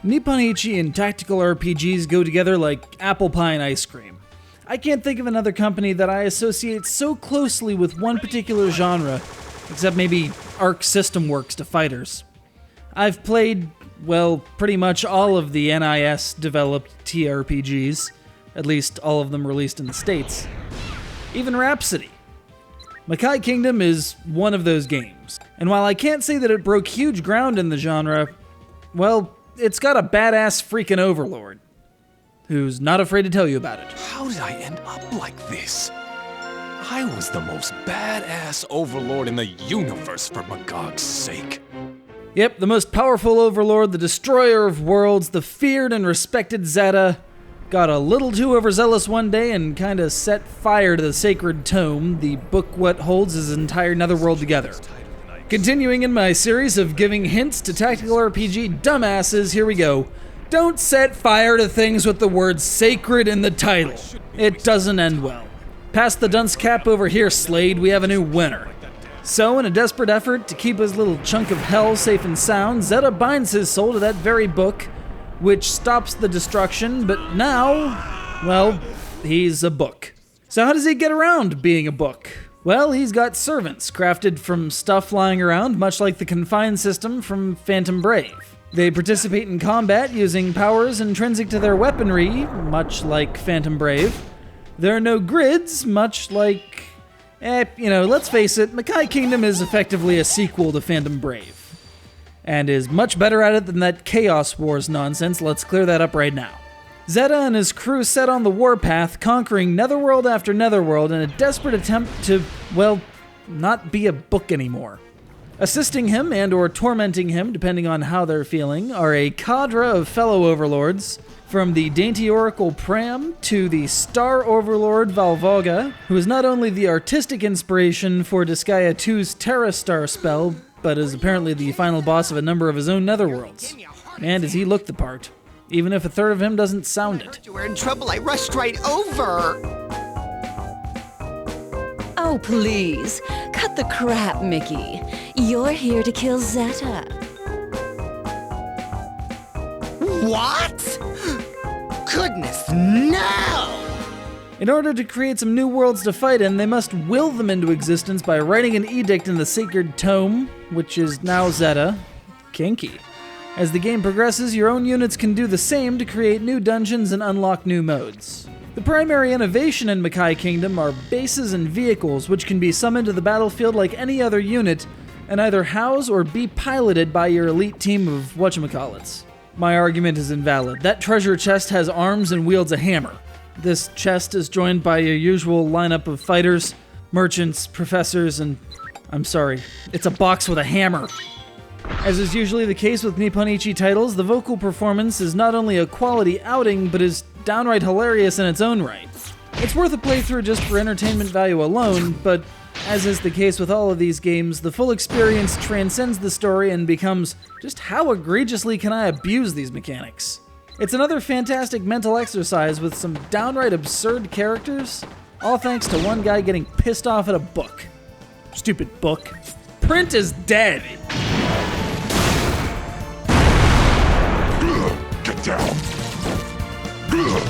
Nippon-Ichi and tactical RPGs go together like apple pie and ice cream. I can't think of another company that I associate so closely with one particular genre, except maybe Arc System Works to fighters. I've played, well, pretty much all of the NIS-developed TRPGs, at least all of them released in the States. Even Rhapsody. Makai Kingdom is one of those games, and while I can't say that it broke huge ground in the genre, well, it's got a badass freaking Overlord, who's not afraid to tell you about it. How did I end up like this? I was the most badass Overlord in the universe, for Magog's sake. Yep, the most powerful Overlord, the destroyer of worlds, the feared and respected Zetta, got a little too overzealous one day and kinda set fire to the Sacred Tome, the book what holds his entire Netherworld together. Continuing in my series of giving hints to tactical RPG dumbasses, here we go. Don't set fire to things with the word sacred in the title. It doesn't end well. Pass the dunce cap over here, Slade, we have a new winner. So, in a desperate effort to keep his little chunk of hell safe and sound, Zetta binds his soul to that very book, which stops the destruction, but now, well, he's a book. So how does he get around being a book? Well, he's got servants crafted from stuff lying around, much like the confined system from Phantom Brave. They participate in combat using powers intrinsic to their weaponry, much like Phantom Brave. There are no grids, much like... let's face it, Makai Kingdom is effectively a sequel to Phantom Brave. And is much better at it than that Chaos Wars nonsense, let's clear that up right now. Zetta and his crew set on the warpath, conquering Netherworld after Netherworld in a desperate attempt to, well, not be a book anymore. Assisting him and or tormenting him, depending on how they're feeling, are a cadre of fellow overlords, from the dainty oracle Pram to the star overlord Valvoga, who is not only the artistic inspiration for Disgaea 2's Terra Star spell, but is apparently the final boss of a number of his own netherworlds. And does he look the part, even if a third of him doesn't sound it. You were in trouble, I rushed right over. Oh, please, cut the crap, Mickey. You're here to kill Zetta. What? Goodness, no! In order to create some new worlds to fight in, they must will them into existence by writing an edict in the Sacred Tome, which is now Zetta. Kinky. As the game progresses, your own units can do the same to create new dungeons and unlock new modes. The primary innovation in Makai Kingdom are bases and vehicles, which can be summoned to the battlefield like any other unit, and either house or be piloted by your elite team of whatchamacallits. My argument is invalid. That treasure chest has arms and wields a hammer. This chest is joined by your usual lineup of fighters, merchants, professors, and... I'm sorry, it's a box with a hammer. As is usually the case with Nippon-Ichi titles, the vocal performance is not only a quality outing, but is downright hilarious in its own right. It's worth a playthrough just for entertainment value alone, but as is the case with all of these games, the full experience transcends the story and becomes just how egregiously can I abuse these mechanics? It's another fantastic mental exercise with some downright absurd characters, all thanks to one guy getting pissed off at a book. Stupid book. Print is dead! Get down! Farewell.